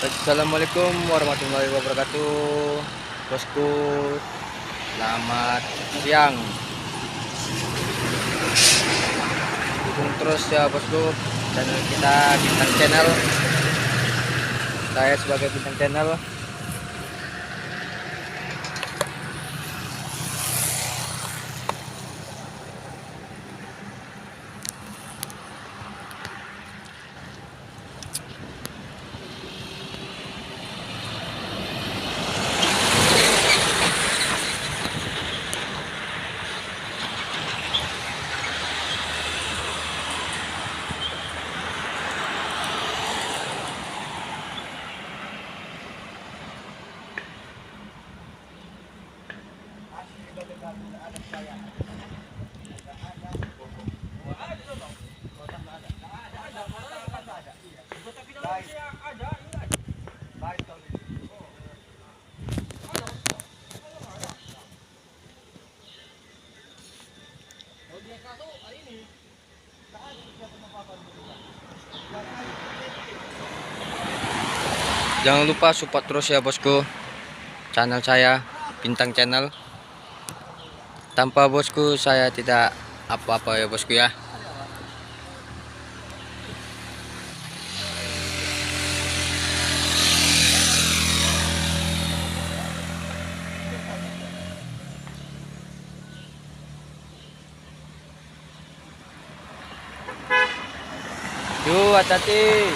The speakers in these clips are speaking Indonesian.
Assalamualaikum warahmatullahi wabarakatuh, bosku. Selamat siang. Dukung terus ya bosku channel kita, Bintang Channel. Saya sebagai Bintang Channel. Jangan lupa support terus ya bosku channel saya, Bintang Channel. Tanpa bosku saya tidak apa-apa ya bosku ya. Yuk, hati-hati.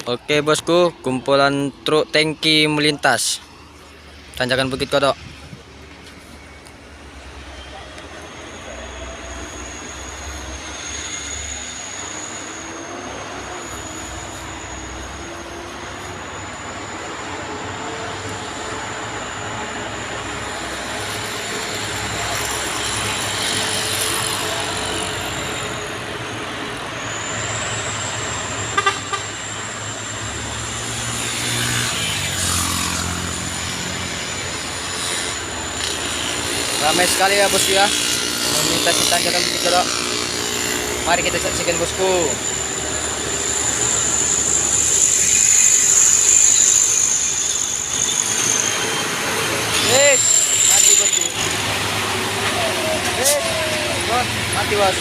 Oke bosku, kumpulan truk tangki melintas tanjakan Bukit Kodok. Ramai sekali ya bosku ya, meminta kita tanjakan Bukit Kodok. Mari kita saksikan bosku. Yes, mati bosku. Yes, bos, mati bos.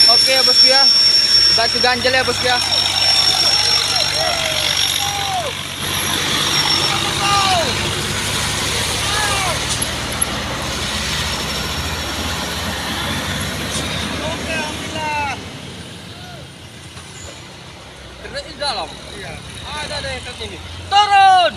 Oke ya bosku ya, batu ganjel ya bosku ya. Terus di dalam. Iya. Ada yang tertinggi. Turun.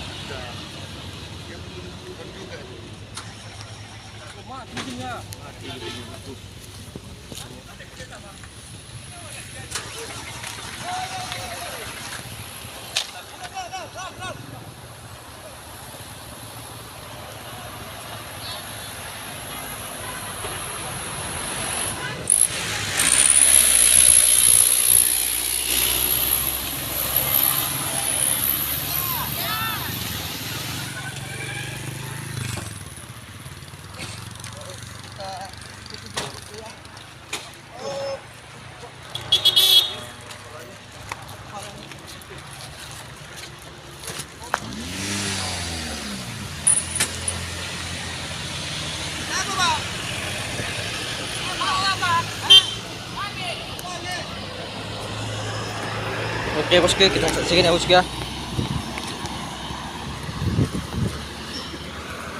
Oke bosku, kita saksikan ya bosku ya.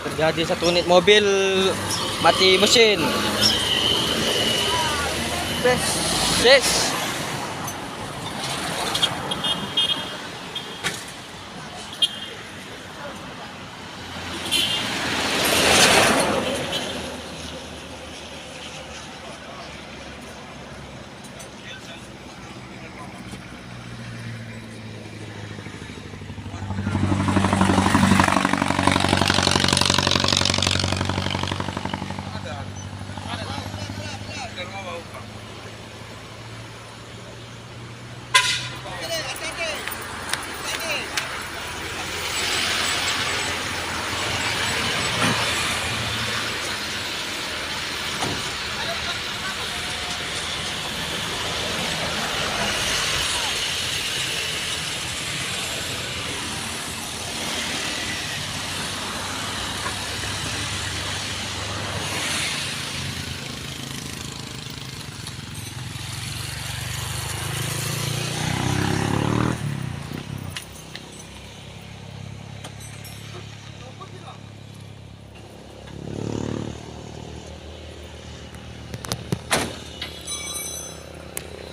Terjadi 1 unit mobil mati mesin. Yes.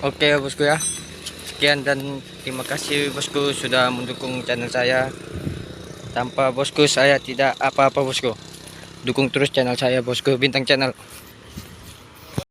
Oke ya bosku ya. Sekian dan terima kasih bosku sudah mendukung channel saya. Tanpa bosku saya tidak apa-apa bosku. Dukung terus channel saya bosku, Bintang Channel.